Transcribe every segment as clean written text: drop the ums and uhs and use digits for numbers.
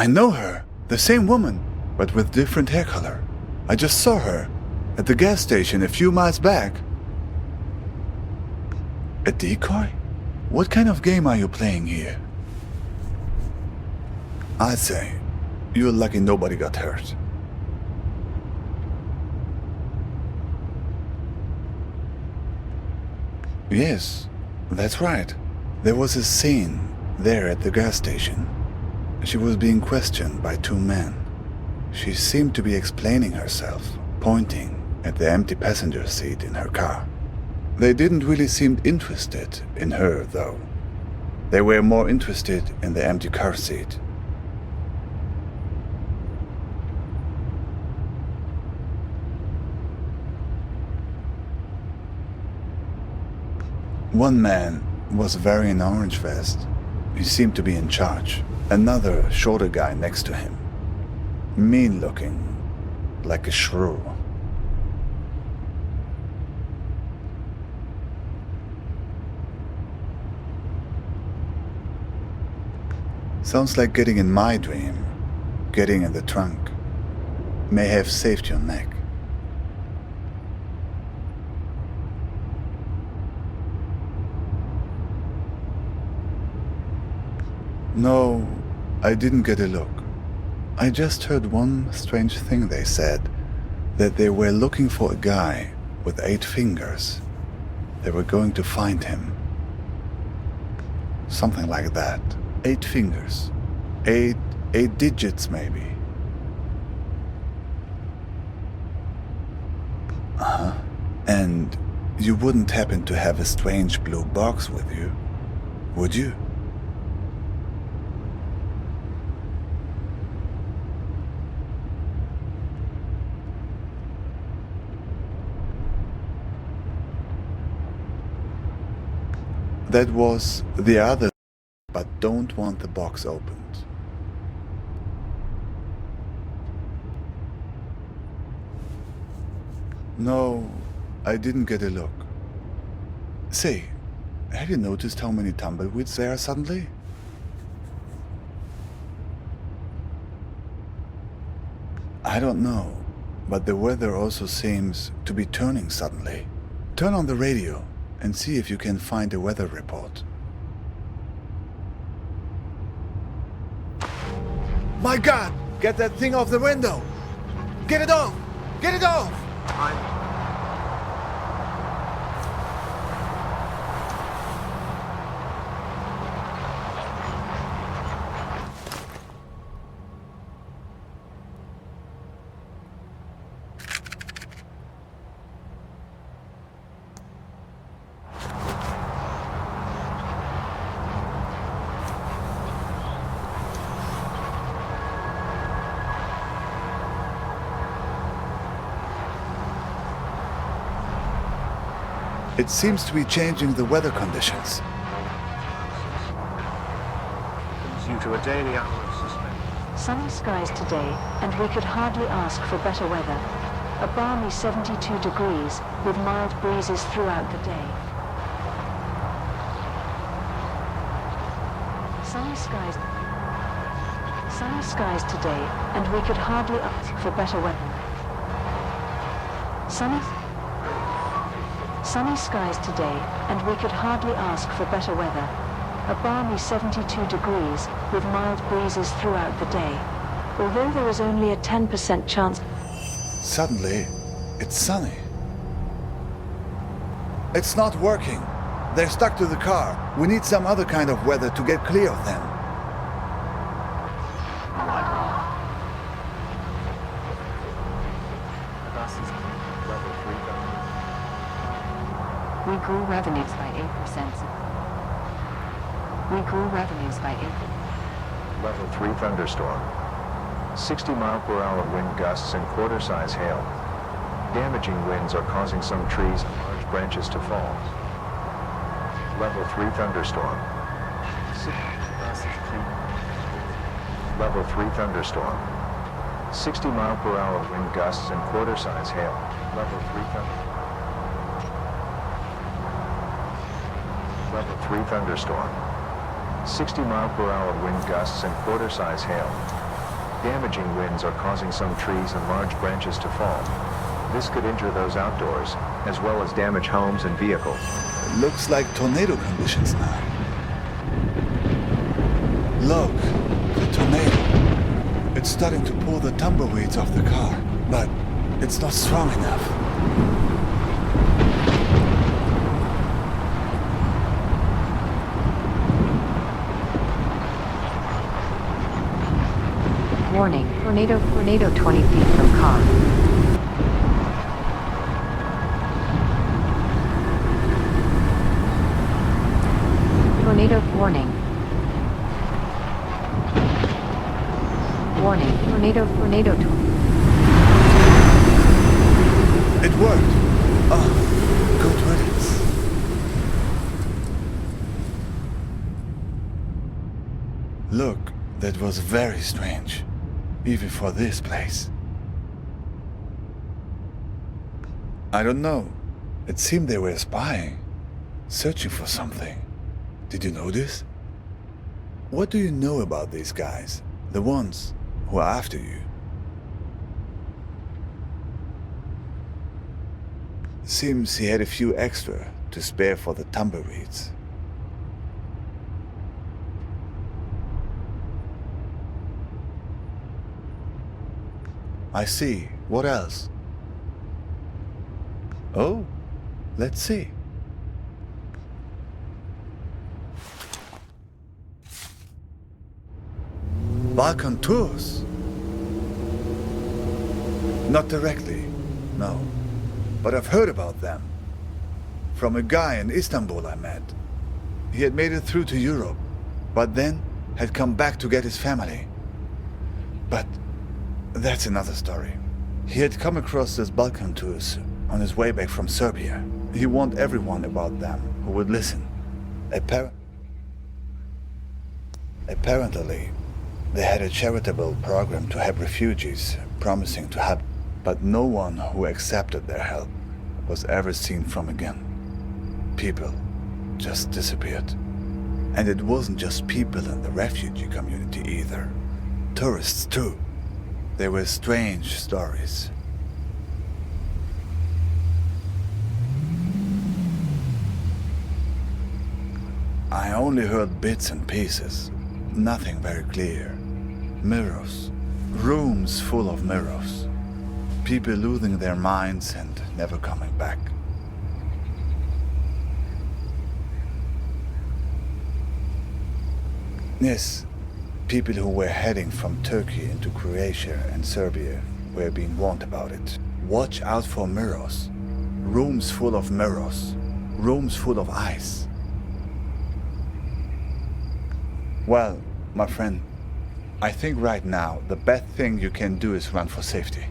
I know her. The same woman, but with different hair color. I just saw her at the gas station a few miles back. A decoy? What kind of game are you playing here? I'd say you're lucky nobody got hurt. Yes, that's right. There was a scene there at the gas station. She was being questioned by two men. She seemed to be explaining herself, pointing at the empty passenger seat in her car. They didn't really seem interested in her, though. They were more interested in the empty car seat. One man was wearing an orange vest. He seemed to be in charge. Another shorter guy next to him. Mean looking, like a shrew. Sounds like getting in my dream. Getting in the trunk. May have saved your neck. No, I didn't get a look. I just heard one strange thing they said, that they were looking for a guy with 8 fingers. They were going to find him. Something like that. 8 fingers. 8 digits maybe. Uh-huh. And you wouldn't happen to have a strange blue box with you, would you? That was the other, but don't want the box opened. No, I didn't get a look. Say, have you noticed how many tumbleweeds there are suddenly? I don't know, but the weather also seems to be turning suddenly. Turn on the radio and see if you can find a weather report. My God! Get that thing off the window! Get it off! Get it off! It seems to be changing the weather conditions. Due to a daily outlook suspension. Sunny skies today, and we could hardly ask for better weather. A balmy 72 degrees, with mild breezes throughout the day. Sunny skies today, and we could hardly ask for better weather. Sunny skies today, and we could hardly ask for better weather. A balmy 72 degrees, with mild breezes throughout the day. Although there is only a 10% chance... Suddenly, it's sunny. It's not working. They're stuck to the car. We need some other kind of weather to get clear of them. We grew revenues by 8%. We grew revenues by 8%. Level 3 thunderstorm. 60-mile-per-hour wind gusts and quarter-size hail. Damaging winds are causing some trees and large branches to fall. Level 3 thunderstorm. Level 3 thunderstorm. 60-mile-per-hour wind gusts and quarter-size hail. Level 3 thunderstorm. Level 3 thunderstorm. 60-mile-per-hour wind gusts and quarter-size hail. Damaging winds are causing some trees and large branches to fall. This could injure those outdoors, as well as damage homes and vehicles. Looks like tornado conditions now. Look, the tornado. It's starting to pull the tumbleweeds off the car, but it's not strong enough. Warning, tornado 20 feet from car. Tornado warning. Warning, tornado. It worked. Oh, good riddance. Look, that was very strange. Even for this place. I don't know. It seemed they were spying, searching for something. Did you notice? What do you know about these guys? The ones who are after you? Seems he had a few extra to spare for the tumbleweeds. I see. What else? Oh, let's see. Balkan tours? Not directly, no. But I've heard about them. From a guy in Istanbul I met. He had made it through to Europe, but then had come back to get his family. But that's another story. He had come across these Balkan tours on his way back from Serbia. He warned everyone about them who would listen. Apparently, they had a charitable program to help refugees, promising to help, but no one who accepted their help was ever seen from again. People just disappeared. And it wasn't just people in the refugee community either. Tourists too. There were strange stories. I only heard bits and pieces, nothing very clear. Mirrors, rooms full of mirrors. People losing their minds and never coming back. Yes, people who were heading from Turkey into Croatia and Serbia were being warned about it. Watch out for mirrors. Rooms full of mirrors. Rooms full of ice. Well, my friend, I think right now the best thing you can do is run for safety.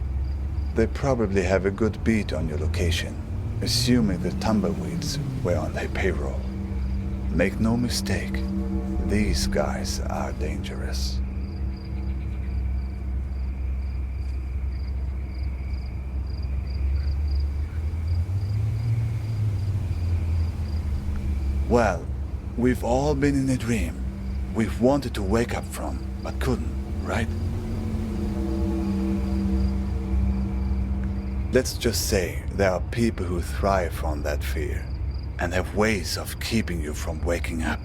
They probably have a good beat on your location, assuming the tumbleweeds were on their payroll. Make no mistake, these guys are dangerous. Well, we've all been in a dream. We've wanted to wake up from, but couldn't, right? Let's just say there are people who thrive on that fear and have ways of keeping you from waking up.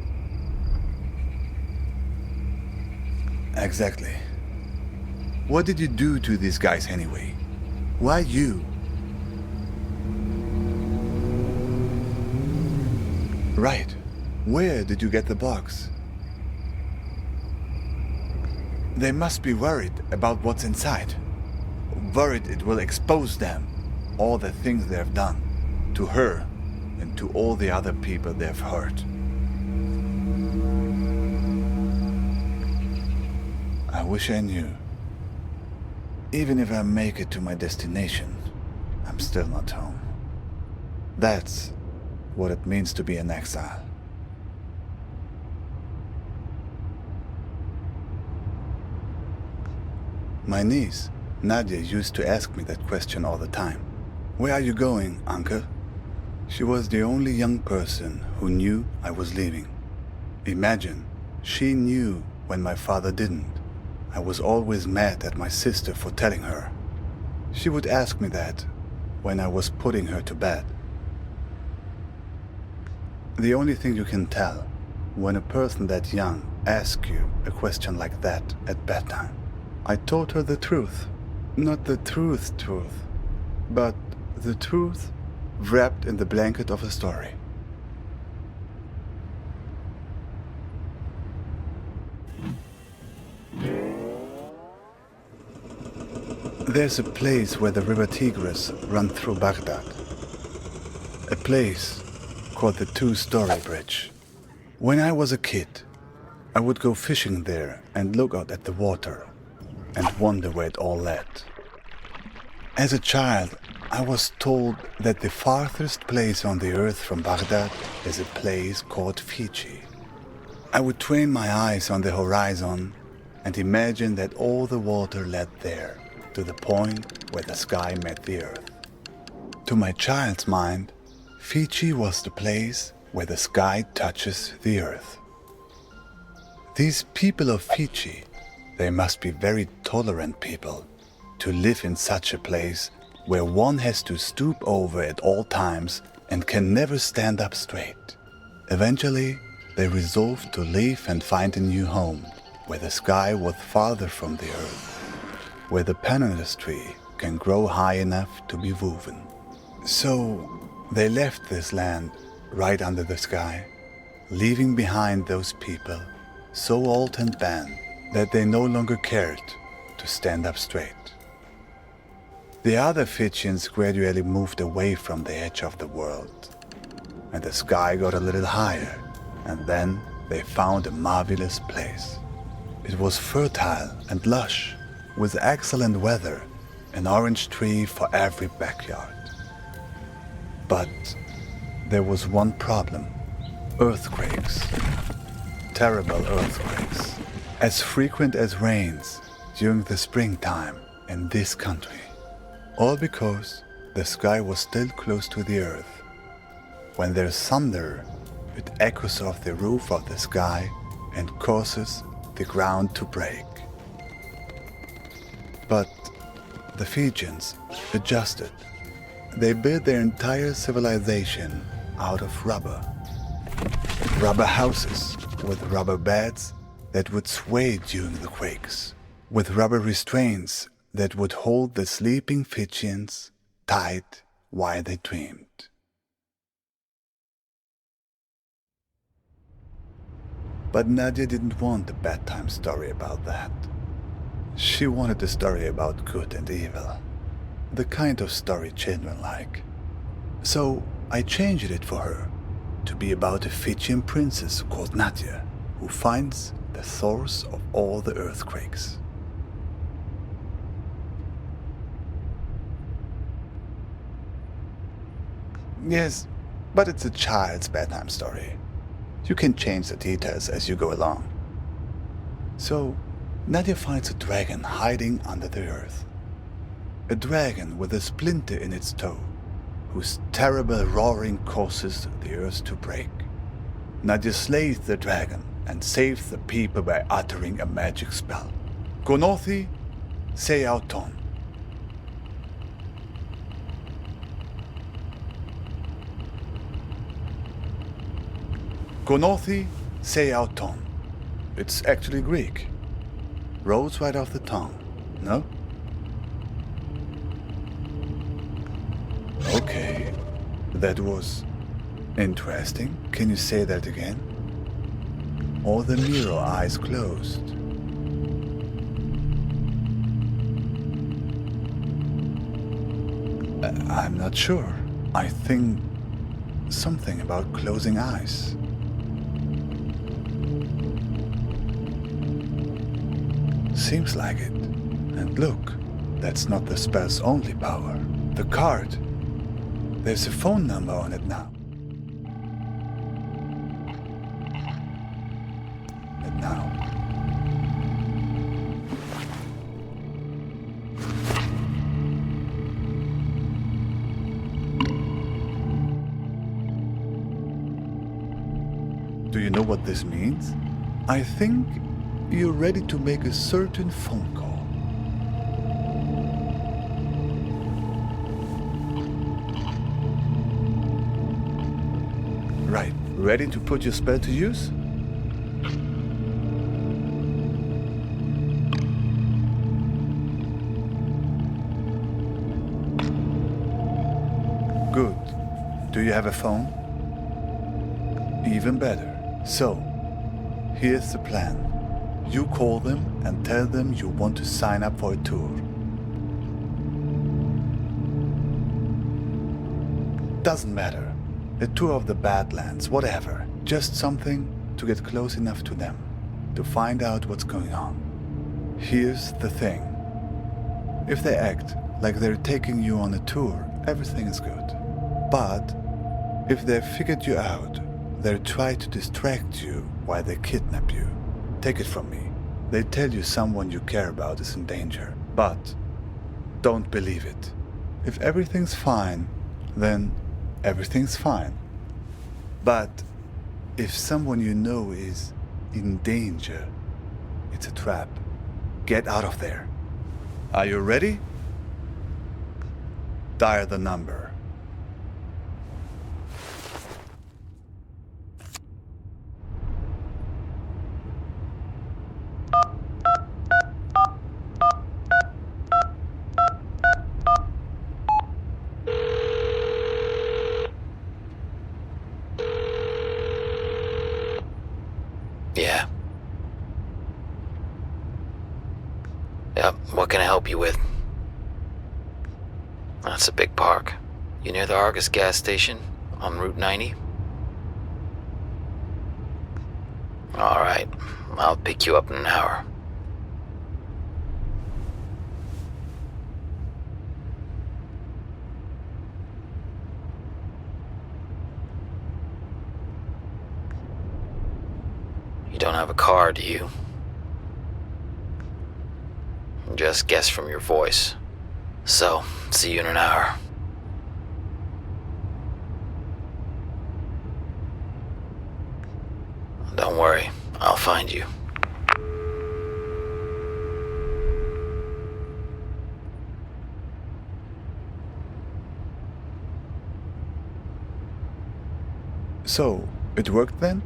Exactly. What did you do to these guys anyway? Why you? Right. Where did you get the box? They must be worried about what's inside. Worried it will expose them, all the things they've done, to her and to all the other people they've hurt. I wish I knew. Even if I make it to my destination, I'm still not home. That's what it means to be an exile. My niece, Nadia, used to ask me that question all the time. Where are you going, uncle? She was the only young person who knew I was leaving. Imagine, she knew when my father didn't. I was always mad at my sister for telling her. She would ask me that when I was putting her to bed. The only thing you can tell when a person that young asks you a question like that at bedtime. I told her the truth. Not the truth, but the truth wrapped in the blanket of a story. There's a place where the river Tigris runs through Baghdad. A place called the Two-Story Bridge. When I was a kid, I would go fishing there and look out at the water and wonder where it all led. As a child, I was told that the farthest place on the earth from Baghdad is a place called Fiji. I would train my eyes on the horizon and imagine that all the water led there, to the point where the sky met the earth. To my child's mind, Fiji was the place where the sky touches the earth. These people of Fiji, they must be very tolerant people to live in such a place where one has to stoop over at all times and can never stand up straight. Eventually, they resolved to leave and find a new home where the sky was farther from the earth, where the pandanus tree can grow high enough to be woven. So they left this land right under the sky, leaving behind those people so old and bent that they no longer cared to stand up straight. The other Fijians gradually moved away from the edge of the world, and the sky got a little higher, and then they found a marvelous place. It was fertile and lush, with excellent weather, an orange tree for every backyard. But there was one problem: earthquakes. Terrible earthquakes, as frequent as rains during the springtime in this country. All because the sky was still close to the earth. When there's thunder, it echoes off the roof of the sky and causes the ground to break. But the Fijians adjusted. They built their entire civilization out of rubber. Rubber houses with rubber beds that would sway during the quakes, with rubber restraints that would hold the sleeping Fijians tight while they dreamed. But Nadia didn't want a bedtime story about that. She wanted a story about good and evil, the kind of story children like. So I changed it for her to be about a Fijian princess called Nadia, who finds the source of all the earthquakes. Yes, but it's a child's bedtime story. You can change the details as you go along. So, Nadia finds a dragon hiding under the earth. A dragon with a splinter in its toe, whose terrible roaring causes the earth to break. Nadia slays the dragon and saves the people by uttering a magic spell. Gonothi se auton. Gonothi se auton. It's actually Greek. Rolls right off the tongue, no? Okay, that was interesting. Can you say that again? Or the mirror eyes closed? I'm not sure. I think something about closing eyes. Seems like it. And look, that's not the spell's only power. The card. There's a phone number on it now. And now. Do you know what this means? I think you're ready to make a certain phone call. Right, ready to put your spell to use? Good. Do you have a phone? Even better. So, here's the plan. You call them and tell them you want to sign up for a tour. Doesn't matter. A tour of the Badlands, whatever. Just something to get close enough to them, to find out what's going on. Here's the thing. If they act like they're taking you on a tour, everything is good. But if they've figured you out, they'll try to distract you while they kidnap you. Take it from me. They tell you someone you care about is in danger, but don't believe it. If everything's fine, then everything's fine. But if someone you know is in danger, it's a trap. Get out of there. Are you ready? Dial the number. Yeah. Yep, what can I help you with? That's a big park. You near the Argus gas station on Route 90? Alright, I'll pick you up in an hour. You don't have a car, do you? Just guess from your voice. So, see you in an hour. Don't worry, I'll find you. So, it worked then?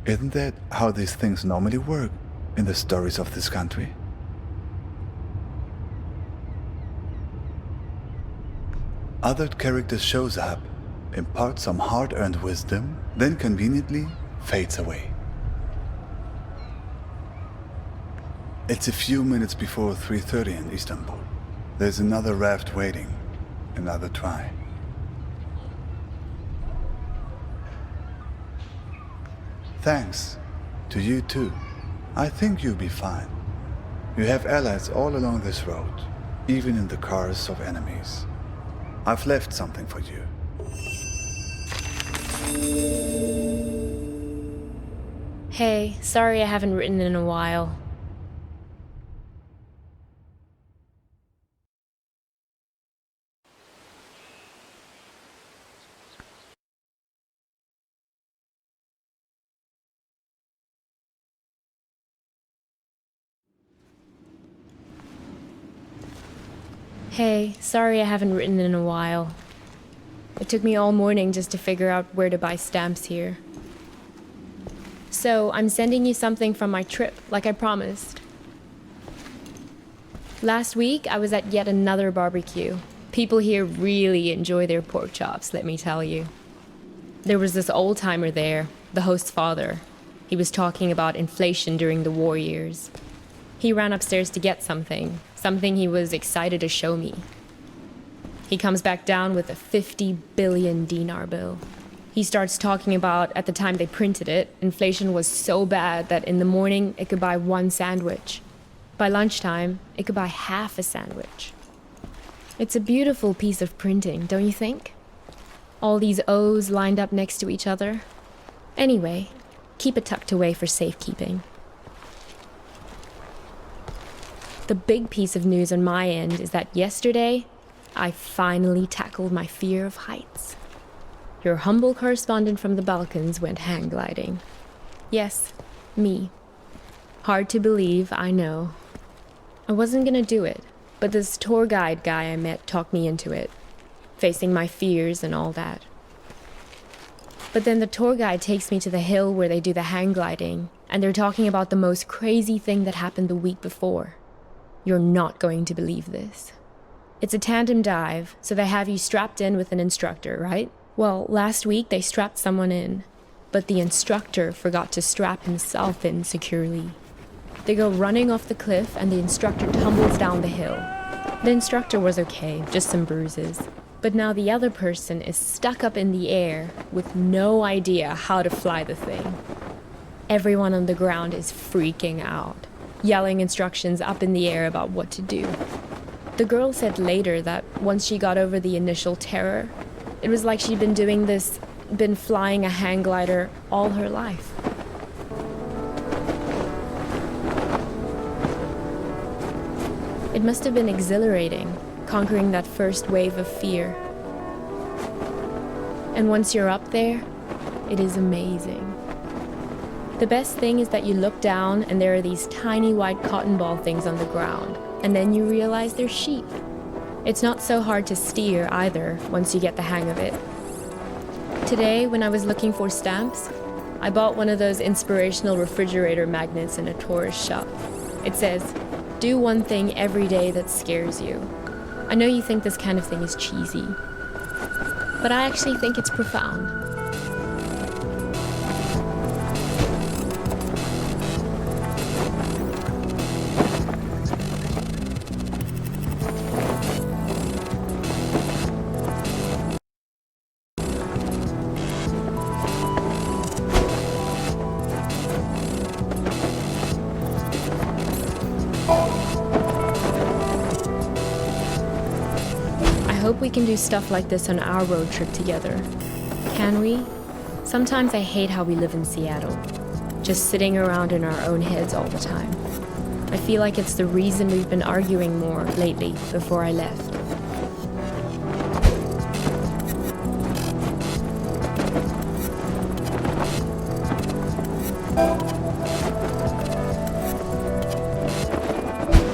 Isn't that how these things normally work in the stories of this country? Other character shows up, imparts some hard-earned wisdom, then conveniently fades away. It's a few minutes before 3:30 in Istanbul. There's another raft waiting. Another try. Thanks. To you too. I think you'll be fine. You have allies all along this road, even in the cars of enemies. I've left something for you. Hey, sorry I haven't written in a while. Hey, sorry I haven't written in a while. It took me all morning just to figure out where to buy stamps here. So, I'm sending you something from my trip, like I promised. Last week, I was at yet another barbecue. People here really enjoy their pork chops, let me tell you. There was this old-timer there, the host's father. He was talking about inflation during the war years. He ran upstairs to get something he was excited to show me. He comes back down with a 50 billion dinar bill. He starts talking about, at the time they printed it, inflation was so bad that in the morning it could buy one sandwich. By lunchtime, it could buy half a sandwich. It's a beautiful piece of printing, don't you think? All these O's lined up next to each other. Anyway, keep it tucked away for safekeeping. The big piece of news on my end is that yesterday, I finally tackled my fear of heights. Your humble correspondent from the Balkans went hang gliding. Yes, me. Hard to believe, I know. I wasn't gonna do it, but this tour guide guy I met talked me into it, facing my fears and all that. But then the tour guide takes me to the hill where they do the hang gliding, and they're talking about the most crazy thing that happened the week before. You're not going to believe this. It's a tandem dive, so they have you strapped in with an instructor, right? Well, last week they strapped someone in, but the instructor forgot to strap himself in securely. They go running off the cliff and the instructor tumbles down the hill. The instructor was okay, just some bruises. But now the other person is stuck up in the air with no idea how to fly the thing. Everyone on the ground is freaking out, yelling instructions up in the air about what to do. The girl said later that once she got over the initial terror, it was like she'd been flying a hang glider all her life. It must have been exhilarating, conquering that first wave of fear. And once you're up there, it is amazing. The best thing is that you look down and there are these tiny white cotton ball things on the ground, and then you realize they're sheep. It's not so hard to steer either once you get the hang of it. Today, when I was looking for stamps, I bought one of those inspirational refrigerator magnets in a tourist shop. It says, "Do one thing every day that scares you." I know you think this kind of thing is cheesy, but I actually think it's profound. I hope we can do stuff like this on our road trip together. Can we? Sometimes I hate how we live in Seattle, just sitting around in our own heads all the time. I feel like it's the reason we've been arguing more lately before I left.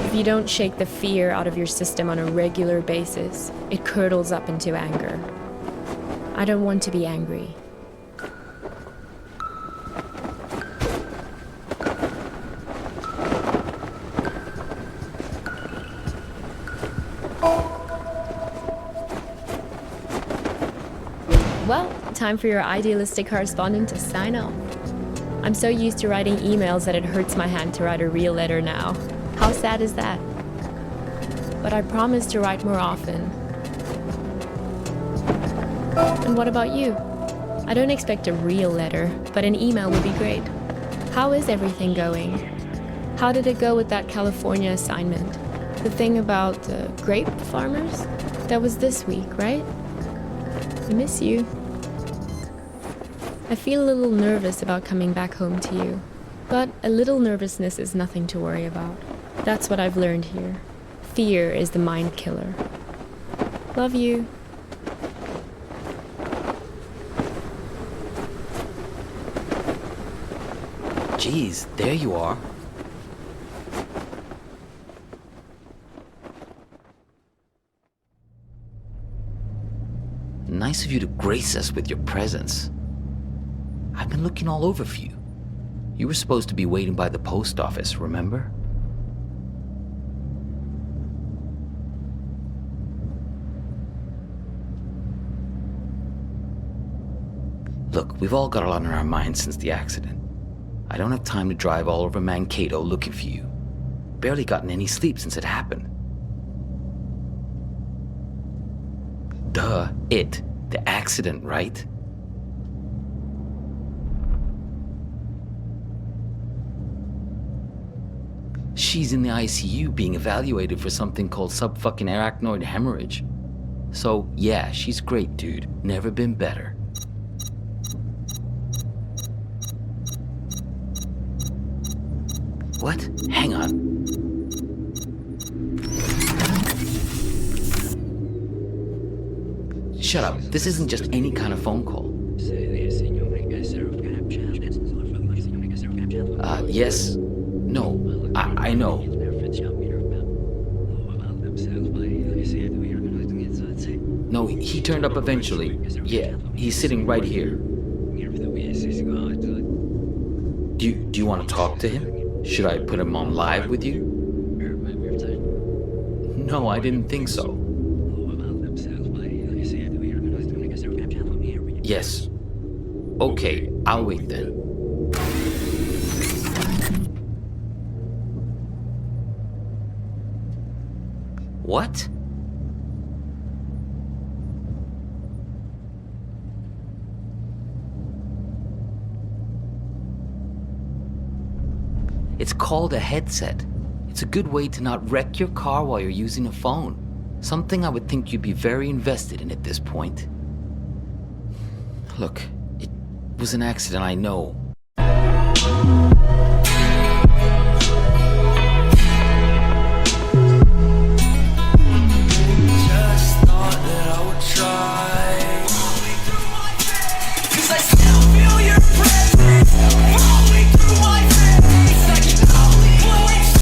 If you don't shake the fear out of your system on a regular basis, it curdles up into anger. I don't want to be angry. Well, time for your idealistic correspondent to sign off. I'm so used to writing emails that it hurts my hand to write a real letter now. How sad is that? But I promise to write more often. And what about you? I don't expect a real letter, but an email would be great. How is everything going? How did it go with that California assignment? The thing about grape farmers? That was this week, right? I miss you. I feel a little nervous about coming back home to you, but a little nervousness is nothing to worry about. That's what I've learned here. Fear is the mind killer. Love you. Geez, there you are. Nice of you to grace us with your presence. I've been looking all over for you. You were supposed to be waiting by the post office, remember? Look, we've all got a lot on our minds since the accident. I don't have time to drive all over Mankato looking for you. Barely gotten any sleep since it happened. Duh, the accident, right? She's in the ICU being evaluated for something called subfucking arachnoid hemorrhage. So, yeah, she's great, dude. Never been better. What? Hang on. shut up. This isn't just any kind of phone call. Yes. No, I know. No, he turned up eventually. Yeah, he's sitting right here. Do you want to talk to him? Should I put him on live with you? No, I didn't think so. Yes. Okay, I'll wait then. What? It's called a headset. It's a good way to not wreck your car while you're using a phone. Something I would think you'd be very invested in at this point. Look, it was an accident, I know.